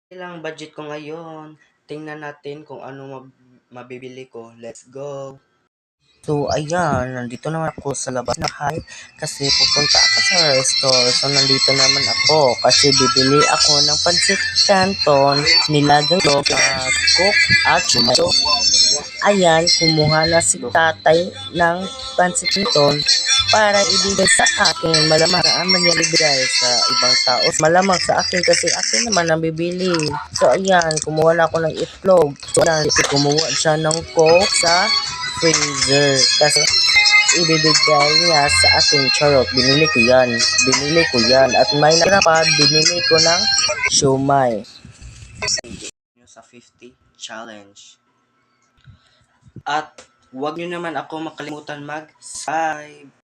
Lang budget ko ngayon. Tingnan natin kung ano mabibili ko. Let's go. So, ayan, nandito naman ako sa labas na kasi pupunta ako sa restaurant. So, nandito naman ako kasi bibili ako ng pancit canton, nilagang log, cook at shumay. So, ayan, kumuha na si tatay ng pancit canton para ibigay sa akin. Malamang naman niya ibigay sa ibang tao. Malamang sa akin kasi akin naman ang bibili. So, ayan, kumuha na ako ng itlog. So, ayan, kumuha siya ng coke sa freezer. Kasi, ibibigay niya sa akin. Charot, binili ko yan. Binili ko yan. At may natira pa, binili ko ng shumay. Sa 50 challenge. At huwag nyo naman ako makalimutan mag-subscribe.